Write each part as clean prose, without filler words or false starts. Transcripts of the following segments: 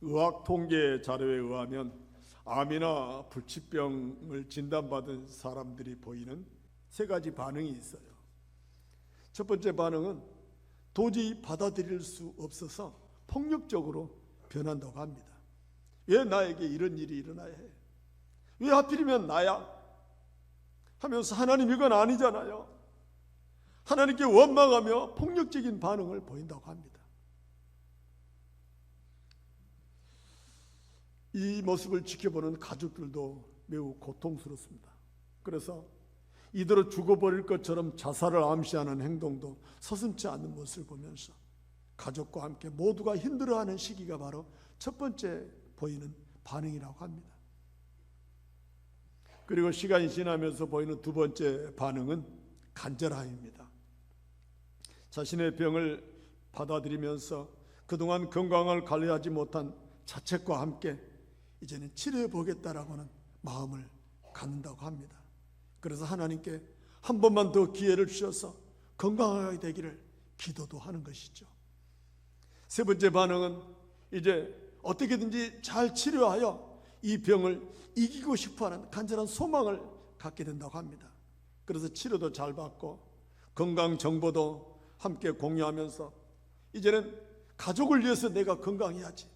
의학 통계 자료에 의하면 암이나 불치병을 진단받은 사람들이 보이는 세 가지 반응이 있어요. 첫 번째 반응은 도저히 받아들일 수 없어서 폭력적으로 변한다고 합니다. 왜 나에게 이런 일이 일어나야 해? 왜 하필이면 나야? 하면서 하나님 이건 아니잖아요. 하나님께 원망하며 폭력적인 반응을 보인다고 합니다. 이 모습을 지켜보는 가족들도 매우 고통스럽습니다. 그래서 이대로 죽어버릴 것처럼 자살을 암시하는 행동도 서슴지 않는 모습을 보면서 가족과 함께 모두가 힘들어하는 시기가 바로 첫 번째 보이는 반응이라고 합니다. 그리고 시간이 지나면서 보이는 두 번째 반응은 간절함입니다. 자신의 병을 받아들이면서 그동안 건강을 관리하지 못한 자책과 함께 이제는 치료해 보겠다라고는 마음을 갖는다고 합니다. 그래서 하나님께 한 번만 더 기회를 주셔서 건강하게 되기를 기도도 하는 것이죠. 세 번째 반응은 이제 어떻게든지 잘 치료하여 이 병을 이기고 싶어하는 간절한 소망을 갖게 된다고 합니다. 그래서 치료도 잘 받고 건강 정보도 함께 공유하면서 이제는 가족을 위해서 내가 건강해야지,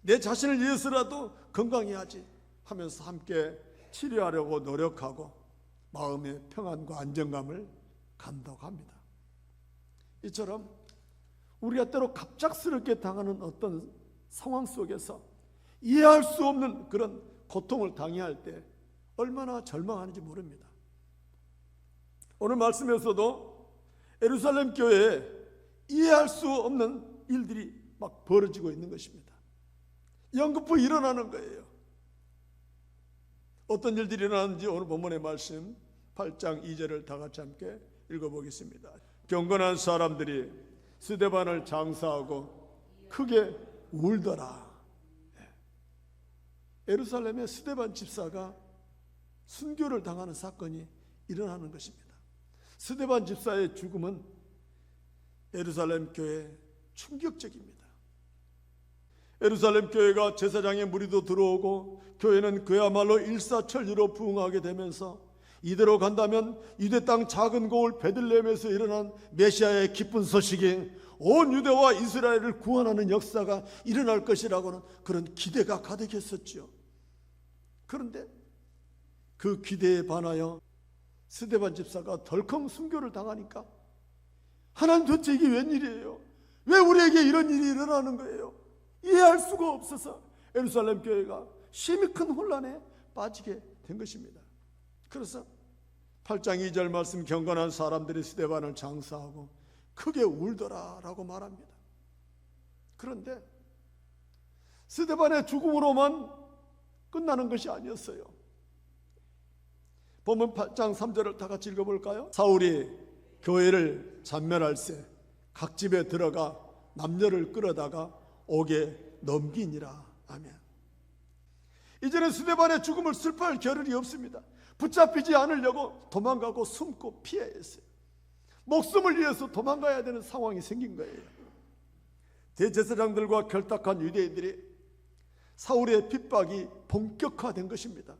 내 자신을 위해서라도 건강해야지 하면서 함께 치료하려고 노력하고 마음의 평안과 안정감을 갖는다고 합니다. 이처럼 우리가 때로 갑작스럽게 당하는 어떤 상황 속에서 이해할 수 없는 그런 고통을 당해할 때 얼마나 절망하는지 모릅니다. 오늘 말씀에서도 예루살렘 교회에 이해할 수 없는 일들이 막 벌어지고 있는 것입니다. 연거푸 일어나는 거예요. 어떤 일들이 일어나는지 오늘 본문의 말씀 8장 2절을 다 같이 함께 읽어보겠습니다. 경건한 사람들이 스데반을 장사하고 크게 울더라. 예루살렘의 스데반 집사가 순교를 당하는 사건이 일어나는 것입니다. 스데반 집사의 죽음은 예루살렘 교회에 충격적입니다. 예루살렘 교회가 제사장의 무리도 들어오고 교회는 그야말로 일사천리로 부흥하게 되면서 이대로 간다면 유대 땅 작은 고을 베들레헴에서 일어난 메시아의 기쁜 소식이 온 유대와 이스라엘을 구원하는 역사가 일어날 것이라고는 그런 기대가 가득했었죠. 그런데 그 기대에 반하여 스데반 집사가 덜컹 순교를 당하니까 하나님 도대체 이게 웬일이에요? 왜 우리에게 이런 일이 일어나는 거예요? 이해할 수가 없어서 예루살렘 교회가 심히 큰 혼란에 빠지게 된 것입니다. 그래서 8장 2절 말씀 경건한 사람들이 스데반을 장사하고 크게 울더라 라고 말합니다. 그런데 스데반의 죽음으로만 끝나는 것이 아니었어요. 본문 8장 3절을 다 같이 읽어볼까요? 사울이 교회를 잔멸할세 각 집에 들어가 남녀를 끌어다가 옥에 넘기니라. 아멘. 이제는 스데반의 죽음을 슬퍼할 겨를이 없습니다. 붙잡히지 않으려고 도망가고 숨고 피해야 했어요. 목숨을 위해서 도망가야 되는 상황이 생긴 거예요. 대제사장들과 결탁한 유대인들이 사울의 핍박이 본격화된 것입니다.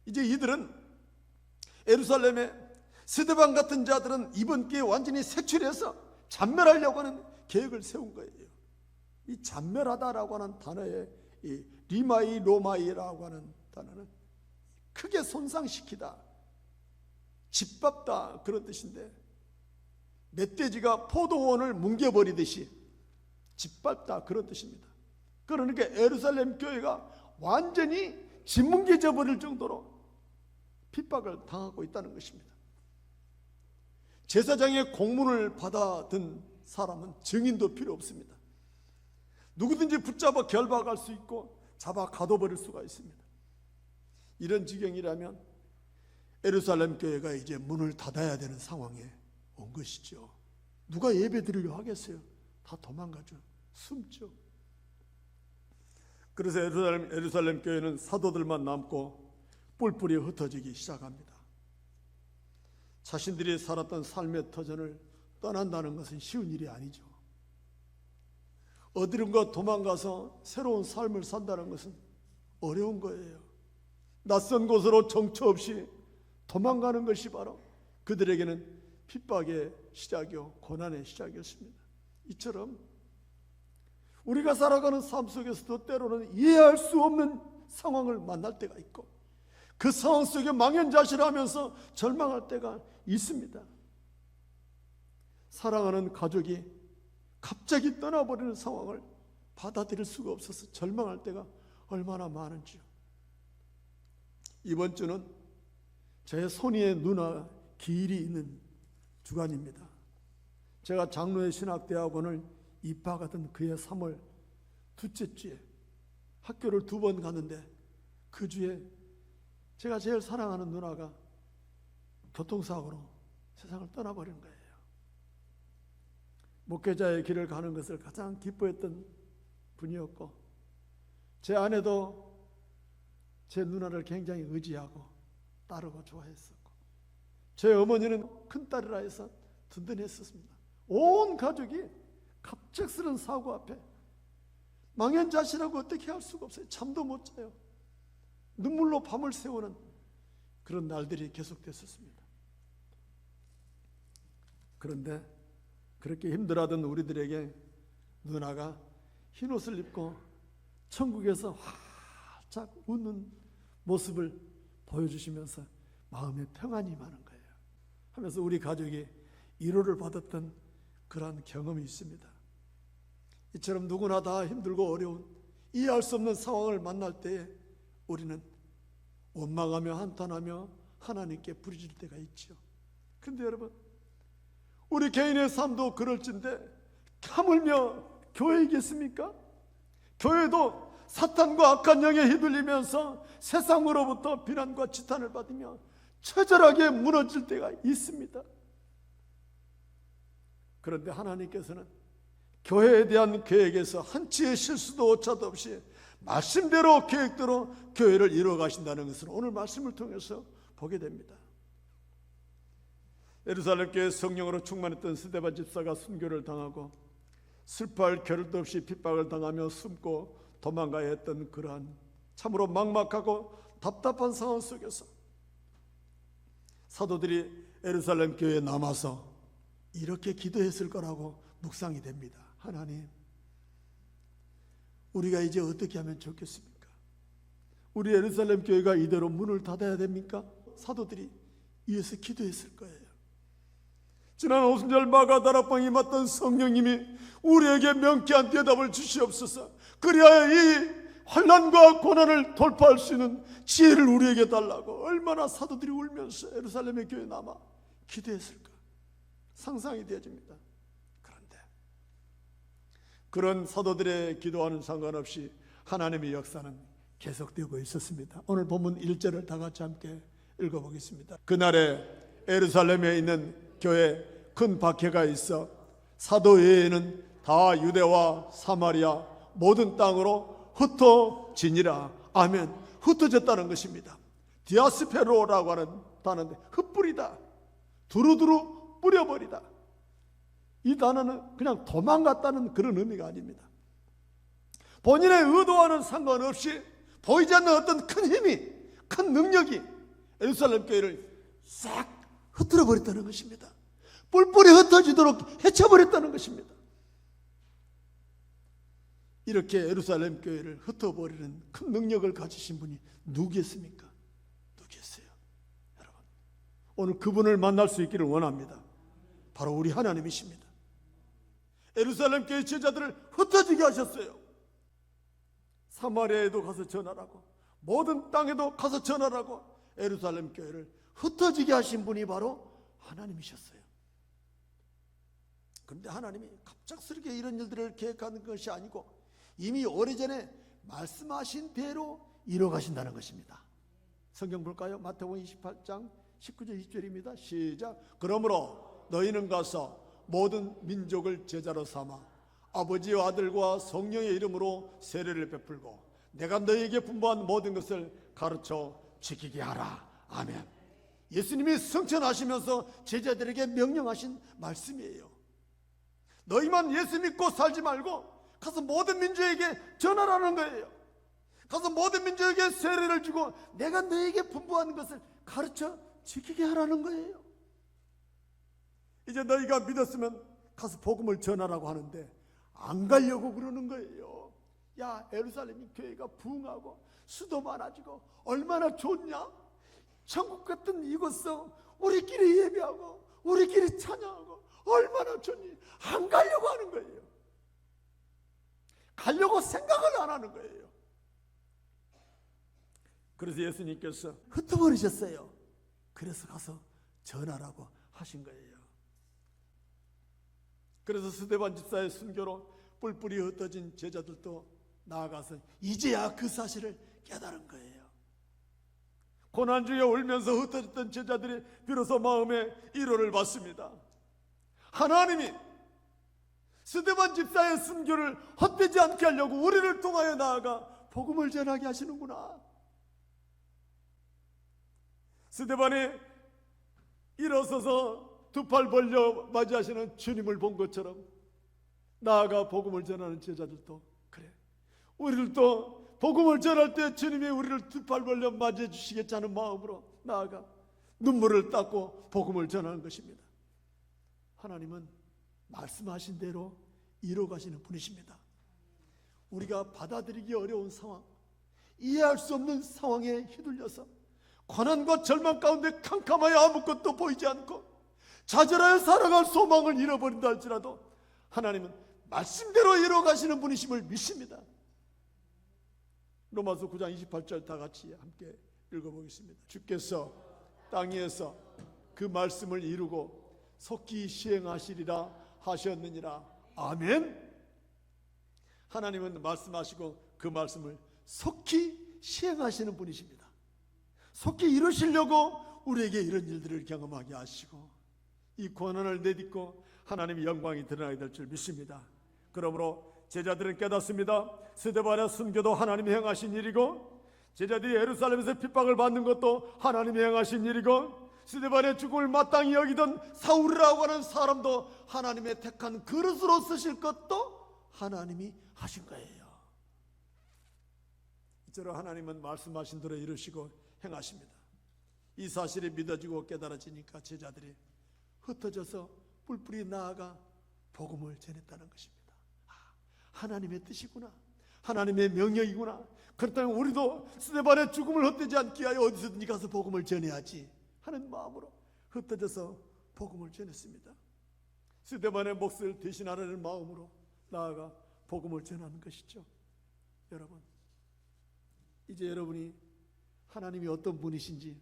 이제 이들은 예루살렘에 스데반 같은 자들은 이번 기회에 완전히 색출해서 잔멸하려고 하는 계획을 세운 거예요. 이 잔멸하다라고 하는 단어에 이 리마이 로마이라고 하는 단어는 크게 손상시키다, 짓밟다 그런 뜻인데 멧돼지가 포도원을 뭉개버리듯이 짓밟다 그런 뜻입니다. 그러니까 예루살렘 교회가 완전히 짓뭉개져 버릴 정도로 핍박을 당하고 있다는 것입니다. 제사장의 공문을 받아든 사람은 증인도 필요 없습니다. 누구든지 붙잡아 결박할 수 있고 잡아 가둬버릴 수가 있습니다. 이런 지경이라면 예루살렘 교회가 이제 문을 닫아야 되는 상황에 온 것이죠. 누가 예배 드리려 하겠어요? 다 도망가죠. 숨죠. 그래서 예루살렘 교회는 사도들만 남고 뿔뿔이 흩어지기 시작합니다. 자신들이 살았던 삶의 터전을 떠난다는 것은 쉬운 일이 아니죠. 어디론가 도망가서 새로운 삶을 산다는 것은 어려운 거예요. 낯선 곳으로 정처 없이 도망가는 것이 바로 그들에게는 핍박의 시작이요 고난의 시작이었습니다. 이처럼 우리가 살아가는 삶 속에서도 때로는 이해할 수 없는 상황을 만날 때가 있고 그 상황 속에 망연자실하면서 절망할 때가 있습니다. 사랑하는 가족이 갑자기 떠나버리는 상황을 받아들일 수가 없어서 절망할 때가 얼마나 많은지요. 이번 주는 제 손위의 누나 기일이 있는 주간입니다. 제가 장로의 신학대학원을 입학하던 그해 3월 둘째 주에 학교를 2번 갔는데 그 주에 제가 제일 사랑하는 누나가 교통사고로 세상을 떠나버린 거예요. 목회자의 길을 가는 것을 가장 기뻐했던 분이었고 제 아내도 제 누나를 굉장히 의지하고 따르고 좋아했었고 제 어머니는 큰딸이라 해서 든든했었습니다. 온 가족이 갑작스런 사고 앞에 망연자실하고 어떻게 할 수가 없어요. 잠도 못 자요. 눈물로 밤을 새우는 그런 날들이 계속됐었습니다. 그런데 그렇게 힘들어하던 우리들에게 누나가 흰옷을 입고 천국에서 활짝 웃는 모습을 보여주시면서 마음에 평안이 많은 거예요. 하면서 우리 가족이 위로를 받았던 그러한 경험이 있습니다. 이처럼 누구나 다 힘들고 어려운 이해할 수 없는 상황을 만날 때에 우리는 원망하며 한탄하며 하나님께 부르짖을 때가 있죠. 그런데 여러분 우리 개인의 삶도 그럴진데 하물며 교회이겠습니까? 교회도 사탄과 악한 영에 휘둘리면서 세상으로부터 비난과 지탄을 받으며 처절하게 무너질 때가 있습니다. 그런데 하나님께서는 교회에 대한 계획에서 한치의 실수도 오차도 없이 말씀대로 계획대로 교회를 이루어가신다는 것을 오늘 말씀을 통해서 보게 됩니다. 예루살렘 교회 성령으로 충만했던 스데반 집사가 순교를 당하고 슬퍼할 겨를도 없이 핍박을 당하며 숨고 도망가야 했던 그러한 참으로 막막하고 답답한 상황 속에서 사도들이 예루살렘 교회에 남아서 이렇게 기도했을 거라고 묵상이 됩니다. 하나님, 우리가 이제 어떻게 하면 좋겠습니까? 우리 예루살렘 교회가 이대로 문을 닫아야 됩니까? 사도들이 이어서 기도했을 거예요. 지난 오순절 마가다락방에 맡던 성령님이 우리에게 명쾌한 대답을 주시옵소서. 그리하여 이 환난과 고난을 돌파할 수 있는 지혜를 우리에게 달라고 얼마나 사도들이 울면서 예루살렘의 교회에 남아 기도했을까 상상이 되어집니다. 그런데 그런 사도들의 기도와는 상관없이 하나님의 역사는 계속되고 있었습니다. 오늘 본문 1절을 다 같이 함께 읽어보겠습니다. 그날에 예루살렘에 있는 교회 큰 박해가 있어 사도 외에는 다 유대와 사마리아 모든 땅으로 흩어지니라. 아멘. 흩어졌다는 것입니다. 디아스페로라고 하는 단어인데 흩뿌리다, 두루두루 뿌려버리다. 이 단어는 그냥 도망갔다는 그런 의미가 아닙니다. 본인의 의도와는 상관없이 보이지 않는 어떤 큰 힘이, 큰 능력이 예루살렘 교회를 싹 흩어져 버렸다는 것입니다. 뿔뿔이 흩어지도록 헤쳐버렸다는 것입니다. 이렇게 예루살렘 교회를 흩어버리는 큰 능력을 가지신 분이 누구겠습니까? 누구겠어요? 여러분, 오늘 그분을 만날 수 있기를 원합니다. 바로 우리 하나님이십니다. 예루살렘 교회 제자들을 흩어지게 하셨어요. 사마리아에도 가서 전하라고, 모든 땅에도 가서 전하라고 예루살렘 교회를 흩어지게 하신 분이 바로 하나님이셨어요. 그런데 하나님이 갑작스럽게 이런 일들을 계획하는 것이 아니고 이미 오래전에 말씀하신 대로 이뤄가신다는 것입니다. 성경 볼까요? 마태복음 28장 19절 20절입니다. 시작. 그러므로 너희는 가서 모든 민족을 제자로 삼아 아버지와 아들과 성령의 이름으로 세례를 베풀고 내가 너희에게 분부한 모든 것을 가르쳐 지키게 하라. 아멘. 예수님이 성천하시면서 제자들에게 명령하신 말씀이에요. 너희만 예수 믿고 살지 말고 가서 모든 민족에게 전하라는 거예요. 가서 모든 민족에게 세례를 주고 내가 너에게 분부하는 것을 가르쳐 지키게 하라는 거예요. 이제 너희가 믿었으면 가서 복음을 전하라고 하는데 안 가려고 그러는 거예요. 야, 예루살렘이 교회가 부흥하고 수도 많아지고 얼마나 좋냐? 천국 같은 이곳서 우리끼리 예배하고 우리끼리 찬양하고 얼마나 좋니? 안 가려고 하는 거예요. 가려고 생각을 안 하는 거예요. 그래서 예수님께서 흩어버리셨어요. 그래서 가서 전하라고 하신 거예요. 그래서 스데반 집사의 순교로 뿔뿔이 흩어진 제자들도 나아가서 이제야 그 사실을 깨달은 거예요. 고난 중에 울면서 흩어졌던 제자들이 비로소 마음의 위로를 받습니다. 하나님이 스데반 집사의 순교를 헛되지 않게 하려고 우리를 통하여 나아가 복음을 전하게 하시는구나. 스데반이 일어서서 두 팔 벌려 맞이하시는 주님을 본 것처럼 나아가 복음을 전하는 제자들도 그래, 우리들도 복음을 전할 때 주님이 우리를 두 팔 벌려 맞이해 주시겠지 하는 마음으로 나아가 눈물을 닦고 복음을 전하는 것입니다. 하나님은 말씀하신 대로 이루어가시는 분이십니다. 우리가 받아들이기 어려운 상황, 이해할 수 없는 상황에 휘둘려서 고난과 절망 가운데 캄캄하여 아무것도 보이지 않고 좌절하여 살아갈 소망을 잃어버린다 할지라도 하나님은 말씀대로 이루어가시는 분이심을 믿습니다. 로마서 9장 28절 다 같이 함께 읽어보겠습니다. 주께서 땅 위에서 그 말씀을 이루고 속히 시행하시리라 하셨느니라. 아멘. 하나님은 말씀하시고 그 말씀을 속히 시행하시는 분이십니다. 속히 이루시려고 우리에게 이런 일들을 경험하게 하시고 이 고난을 내딛고 하나님의 영광이 드러나게 될 줄 믿습니다. 그러므로 제자들은 깨닫습니다. 스데반의 순교도 하나님이 행하신 일이고 제자들이 예루살렘에서 핍박을 받는 것도 하나님이 행하신 일이고 스데반의 죽음을 마땅히 여기던 사울이라고 하는 사람도 하나님의 택한 그릇으로 쓰실 것도 하나님이 하신 거예요. 이처럼 하나님은 말씀하신 대로 이루시고 행하십니다. 이 사실이 믿어지고 깨달아지니까 제자들이 흩어져서 뿔뿔이 나아가 복음을 전했다는 것입니다. 하나님의 뜻이구나, 하나님의 명령이구나. 그렇다면 우리도 스데반의 죽음을 헛되지 않게 하여 어디서든지 가서 복음을 전해야지 하는 마음으로 흩어져서 복음을 전했습니다. 스데반의 몫을 대신하려는 마음으로 나아가 복음을 전하는 것이죠. 여러분, 이제 여러분이 하나님이 어떤 분이신지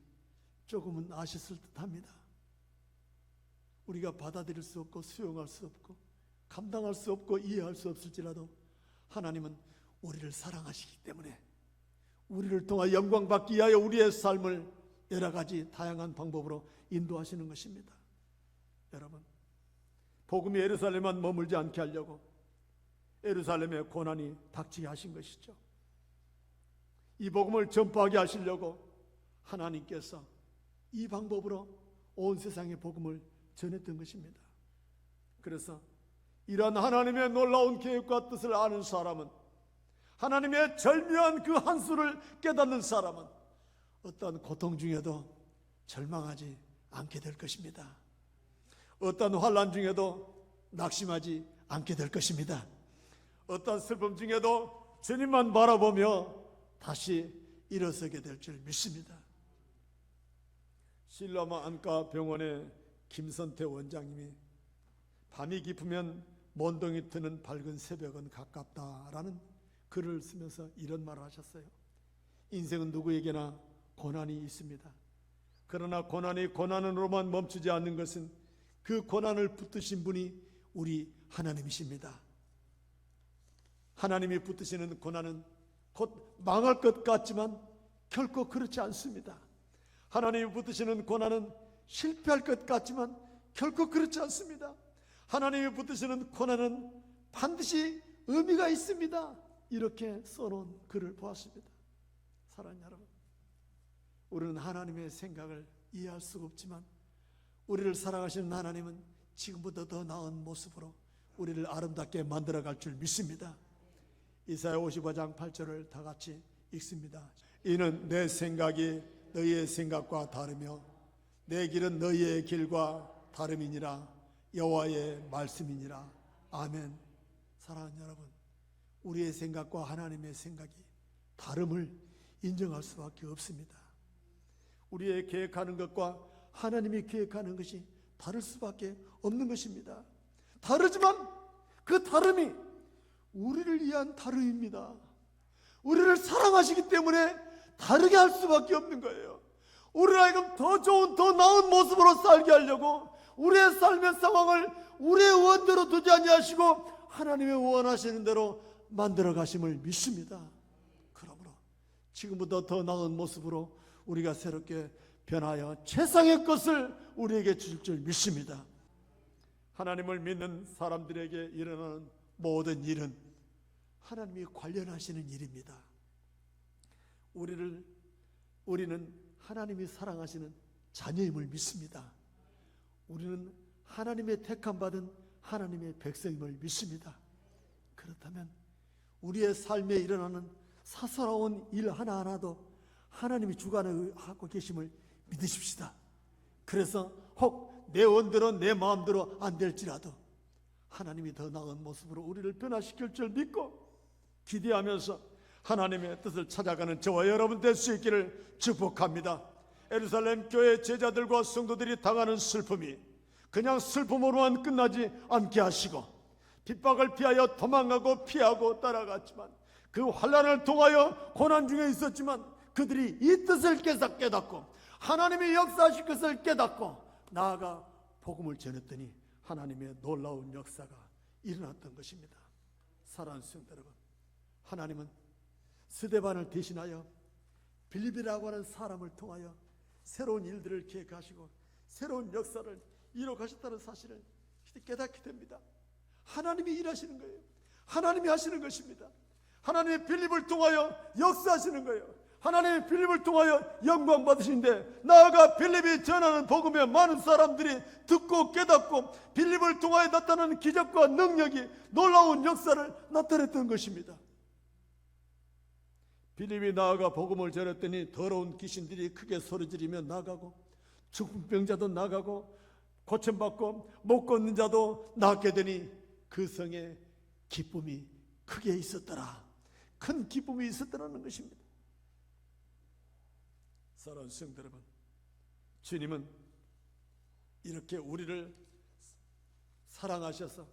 조금은 아셨을 듯합니다. 우리가 받아들일 수 없고 수용할 수 없고 감당할 수 없고 이해할 수 없을지라도 하나님은 우리를 사랑하시기 때문에 우리를 통하 영광 받기 위하여 우리의 삶을 여러 가지 다양한 방법으로 인도하시는 것입니다. 여러분, 복음이 예루살렘만 머물지 않게 하려고 예루살렘의 고난이 닥치게 하신 것이죠. 이 복음을 전파하게 하시려고 하나님께서 이 방법으로 온 세상의 복음을 전했던 것입니다. 그래서 이러한 하나님의 놀라운 계획과 뜻을 아는 사람은, 하나님의 절묘한 그 한수를 깨닫는 사람은 어떠한 고통 중에도 절망하지 않게 될 것입니다. 어떠한 환난 중에도 낙심하지 않게 될 것입니다. 어떠한 슬픔 중에도 주님만 바라보며 다시 일어서게 될 줄 믿습니다. 실로암 안과병원의 김선태 원장님이 밤이 깊으면 먼동이 트는 밝은 새벽은 가깝다라는 글을 쓰면서 이런 말을 하셨어요. 인생은 누구에게나 고난이 있습니다. 그러나 고난이 고난으로만 멈추지 않는 것은 그 고난을 붙드신 분이 우리 하나님이십니다. 하나님이 붙드시는 고난은 곧 망할 것 같지만 결코 그렇지 않습니다. 하나님이 붙드시는 고난은 실패할 것 같지만 결코 그렇지 않습니다. 하나님이 붙드시는 고난은 반드시 의미가 있습니다. 이렇게 써놓은 글을 보았습니다. 사랑하는 여러분, 우리는 하나님의 생각을 이해할 수가 없지만 우리를 사랑하시는 하나님은 지금보다 더 나은 모습으로 우리를 아름답게 만들어갈 줄 믿습니다. 이사야 55장 8절을 다 같이 읽습니다. 이는 내 생각이 너희의 생각과 다르며 내 길은 너희의 길과 다름이니라. 여호와의 말씀이니라. 아멘. 사랑하는 여러분, 우리의 생각과 하나님의 생각이 다름을 인정할 수밖에 없습니다. 우리의 계획하는 것과 하나님이 계획하는 것이 다를 수밖에 없는 것입니다. 다르지만 그 다름이 우리를 위한 다름입니다. 우리를 사랑하시기 때문에 다르게 할 수밖에 없는 거예요. 우리를 하여금 더 좋은, 더 나은 모습으로 살게 하려고 우리의 삶의 상황을 우리의 원대로 두지 아니하시고 하나님의 원하시는 대로 만들어 가심을 믿습니다. 그러므로 지금보다 더 나은 모습으로 우리가 새롭게 변하여 최상의 것을 우리에게 주실 줄 믿습니다. 하나님을 믿는 사람들에게 일어나는 모든 일은 하나님이 관련하시는 일입니다. 우리는 하나님이 사랑하시는 자녀임을 믿습니다. 우리는 하나님의 택함받은 하나님의 백성임을 믿습니다. 그렇다면 우리의 삶에 일어나는 사소한 일 하나하나도 하나님이 주관하고 계심을 믿으십시다. 그래서 혹 내 원대로 내 마음대로 안 될지라도 하나님이 더 나은 모습으로 우리를 변화시킬 줄 믿고 기대하면서 하나님의 뜻을 찾아가는 저와 여러분 될 수 있기를 축복합니다. 예루살렘 교회 제자들과 성도들이 당하는 슬픔이 그냥 슬픔으로만 끝나지 않게 하시고 핍박을 피하여 도망가고 피하고 따라갔지만 그 환난을 통하여 고난 중에 있었지만 그들이 이 뜻을 깨닫고 하나님이 역사하실 것을 깨닫고 나아가 복음을 전했더니 하나님의 놀라운 역사가 일어났던 것입니다. 사랑하는 성도 여러분, 하나님은 스데반을 대신하여 빌립이라고 하는 사람을 통하여 새로운 일들을 계획하시고 새로운 역사를 이뤄가셨다는 사실을 깨닫게 됩니다. 하나님이 일하시는 거예요. 하나님이 하시는 것입니다. 하나님의 빌립을 통하여 역사하시는 거예요. 하나님의 빌립을 통하여 영광 받으신데 나아가 빌립이 전하는 복음에 많은 사람들이 듣고 깨닫고 빌립을 통하여 나타나는 기적과 능력이 놀라운 역사를 나타냈던 것입니다. 빌립이 나아가 복음을 전했더니 더러운 귀신들이 크게 소리지르며 나가고 죽은 병자도 나가고 고침받고 못 걷는 자도 낫게 되니 그 성에 기쁨이 크게 있었더라. 큰 기쁨이 있었더라는 것입니다. 사랑하는 성도 여러분, 주님은 이렇게 우리를 사랑하셔서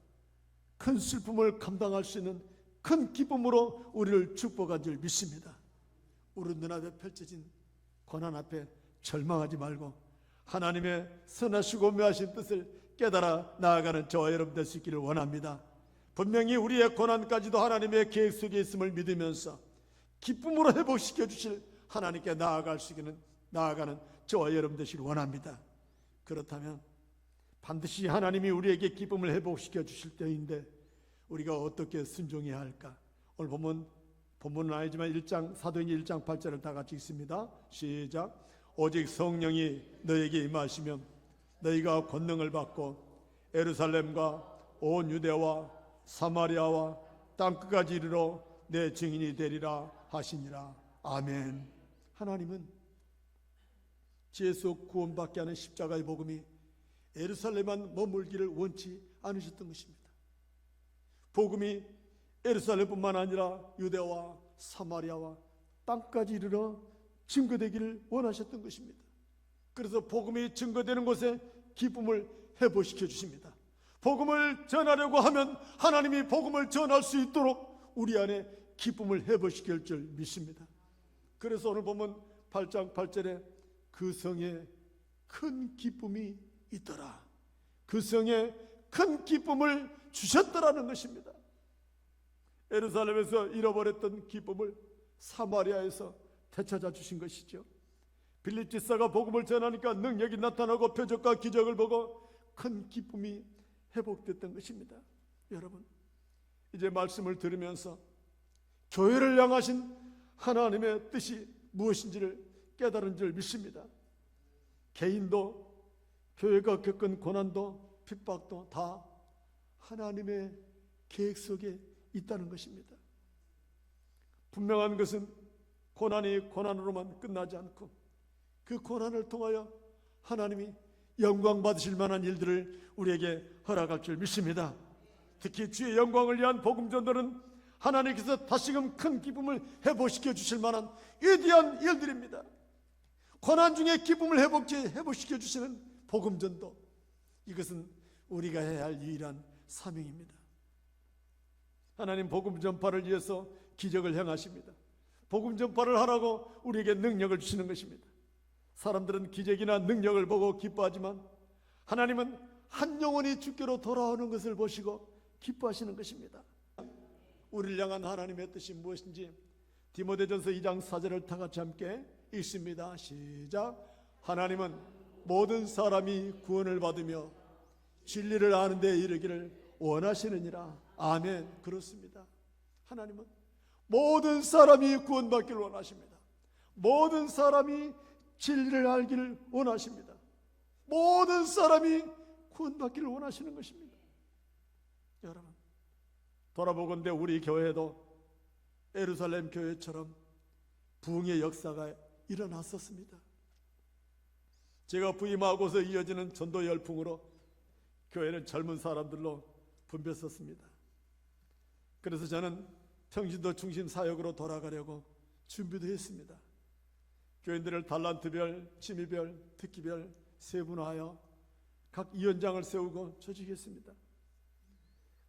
큰 슬픔을 감당할 수 있는 큰 기쁨으로 우리를 축복한 줄 믿습니다. 우리 눈앞에 펼쳐진 고난 앞에 절망하지 말고 하나님의 선하시고 묘하신 뜻을 깨달아 나아가는 저와 여러분 될 수 있기를 원합니다. 분명히 우리의 고난까지도 하나님의 계획 속에 있음을 믿으면서 기쁨으로 회복시켜 주실 하나님께 나아가는 저와 여러분 되시길 원합니다. 그렇다면 반드시 하나님이 우리에게 기쁨을 회복시켜 주실 때인데 우리가 어떻게 순종해야 할까? 오늘 본문은 아니지만 사도행전 1장 8절을 다 같이 읽습니다. 시작. 오직 성령이 너에게 임하시면 너희가 권능을 받고 예루살렘과 온 유대와 사마리아와 땅끝까지 이르러 내 증인이 되리라 하시니라. 아멘. 하나님은 죄에서 구원받게 하는 십자가의 복음이 예루살렘만 머물기를 원치 않으셨던 것입니다. 복음이 예루살렘뿐만 아니라 유대와 사마리아와 땅까지 이르러 증거되기를 원하셨던 것입니다. 그래서 복음이 증거되는 곳에 기쁨을 회복시켜 주십니다. 복음을 전하려고 하면 하나님이 복음을 전할 수 있도록 우리 안에 기쁨을 회복시킬 줄 믿습니다. 그래서 오늘 보면 8장 8절에 그 성에 큰 기쁨이 있더라. 그 성에 큰 기쁨을 주셨더라는 것입니다. 예루살렘에서 잃어버렸던 기쁨을 사마리아에서 되찾아 주신 것이죠. 빌립 집사가 복음을 전하니까 능력이 나타나고 표적과 기적을 보고 큰 기쁨이 회복됐던 것입니다. 여러분, 이제 말씀을 들으면서 교회를 향하신 하나님의 뜻이 무엇인지를 깨달은 줄 믿습니다. 개인도 교회가 겪은 고난도 핍박도 다 하나님의 계획 속에 있다는 것입니다. 분명한 것은 고난이 고난으로만 끝나지 않고 그 고난을 통하여 하나님이 영광 받으실 만한 일들을 우리에게 허락할 줄 믿습니다. 특히 주의 영광을 위한 복음 전도는 하나님께서 다시금 큰 기쁨을 회복시켜 주실 만한 위대한 일들입니다. 고난 중에 기쁨을 회복시켜 주시는 복음 전도, 이것은 우리가 해야 할 유일한 사명입니다. 하나님 복음 전파를 위해서 기적을 행하십니다. 복음 전파를 하라고 우리에게 능력을 주시는 것입니다. 사람들은 기적이나 능력을 보고 기뻐하지만 하나님은 한 영혼이 주께로 돌아오는 것을 보시고 기뻐하시는 것입니다. 우리를 향한 하나님의 뜻이 무엇인지 디모데전서 2장 4절을 다 같이 함께 읽습니다. 시작. 하나님은 모든 사람이 구원을 받으며 진리를 아는 데 이르기를 원하시느니라. 아멘. 그렇습니다. 하나님은 모든 사람이 구원받기를 원하십니다. 모든 사람이 진리를 알기를 원하십니다. 모든 사람이 구원받기를 원하시는 것입니다. 여러분, 돌아보건대 우리 교회도 예루살렘 교회처럼 부흥의 역사가 일어났었습니다. 제가 부임하고서 이어지는 전도 열풍으로 교회는 젊은 사람들로 붐볐었습니다. 그래서 저는 평신도 중심 사역으로 돌아가려고 준비도 했습니다. 교인들을 달란트별, 취미별, 특기별 세분화하여 각 위원장을 세우고 조직했습니다.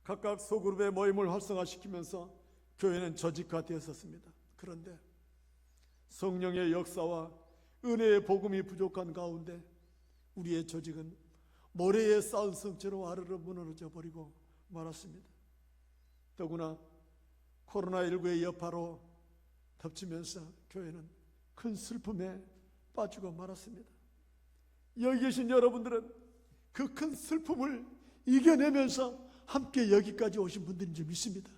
각각 소그룹의 모임을 활성화시키면서 교회는 조직화되었었습니다. 그런데 성령의 역사와 은혜의 복음이 부족한 가운데 우리의 조직은 모래에 쌓은 성처럼 아르르 무너져 버리고 말았습니다. 더구나 코로나19의 여파로 덮치면서 교회는 큰 슬픔에 빠지고 말았습니다. 여기 계신 여러분들은 그 큰 슬픔을 이겨내면서 함께 여기까지 오신 분들인 줄 믿습니다.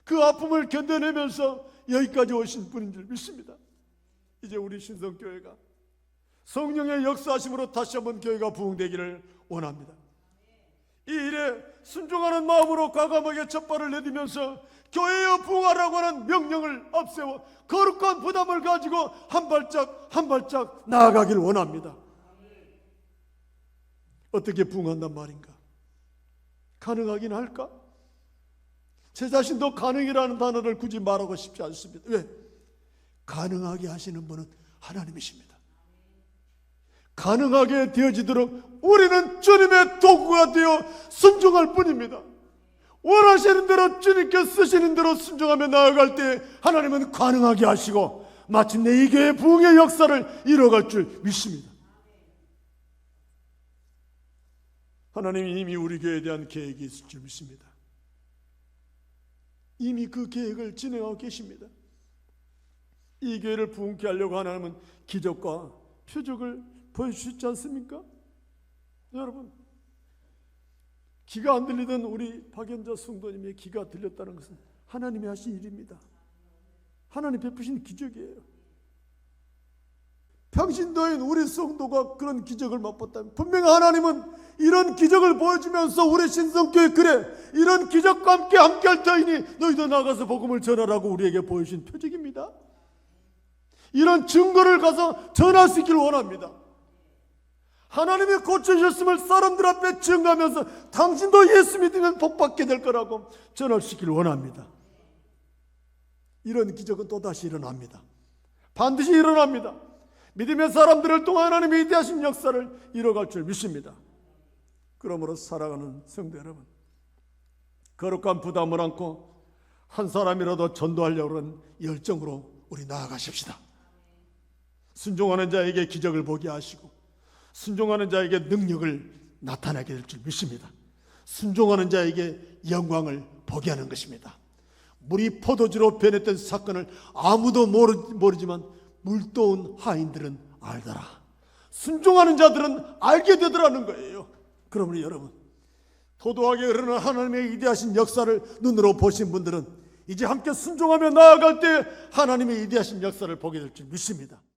그 아픔을 견뎌내면서 여기까지 오신 분인 줄 믿습니다. 이제 우리 신성교회가 성령의 역사하심으로 다시 한번 교회가 부흥되기를 원합니다. 이 일에 순종하는 마음으로 과감하게 첫발을 내디면서 교회여 부흥하라고 하는 명령을 앞세워 거룩한 부담을 가지고 한 발짝 한 발짝 나아가길 원합니다. 어떻게 부흥한단 말인가? 가능하긴 할까? 제 자신도 가능이라는 단어를 굳이 말하고 싶지 않습니다. 왜? 가능하게 하시는 분은 하나님이십니다. 가능하게 되어지도록 우리는 주님의 도구가 되어 순종할 뿐입니다. 원하시는 대로 주님께 쓰시는 대로 순종하며 나아갈 때 하나님은 가능하게 하시고 마침내 이 교회의 부흥의 역사를 이뤄갈 줄 믿습니다. 하나님이 이미 우리 교회에 대한 계획이 있을 줄 믿습니다. 이미 그 계획을 진행하고 계십니다. 이 교회를 부흥케 하려고 하나님은 기적과 표적을 보여주시지 않습니까? 여러분, 귀가 안 들리던 우리 박연자 성도님의 귀가 들렸다는 것은 하나님이 하신 일입니다. 하나님 베푸신 기적이에요. 평신도인 우리 성도가 그런 기적을 맛봤다면 분명히 하나님은 이런 기적을 보여주면서 우리 신성교회 그래 이런 기적과 함께할 터이니 너희도 나가서 복음을 전하라고 우리에게 보여주신 표적입니다. 이런 증거를 가서 전할 수 있기를 원합니다. 하나님이 고쳐주셨음을 사람들 앞에 증거하면서 당신도 예수 믿으면 복받게 될 거라고 전할 수 있기를 원합니다. 이런 기적은 또다시 일어납니다. 반드시 일어납니다. 믿음의 사람들을 통해 하나님의 위대하신 역사를 이뤄갈 줄 믿습니다. 그러므로 사랑하는 성도 여러분, 거룩한 부담을 안고 한 사람이라도 전도하려고 하는 열정으로 우리 나아가십시다. 순종하는 자에게 기적을 보게 하시고 순종하는 자에게 능력을 나타나게 될 줄 믿습니다. 순종하는 자에게 영광을 보게 하는 것입니다. 물이 포도주로 변했던 사건을 아무도 모르지만 물도온 하인들은 알더라. 순종하는 자들은 알게 되더라는 거예요. 그러므로 여러분, 도도하게 흐르는 하나님의 위대하신 역사를 눈으로 보신 분들은 이제 함께 순종하며 나아갈 때 하나님의 위대하신 역사를 보게 될 줄 믿습니다.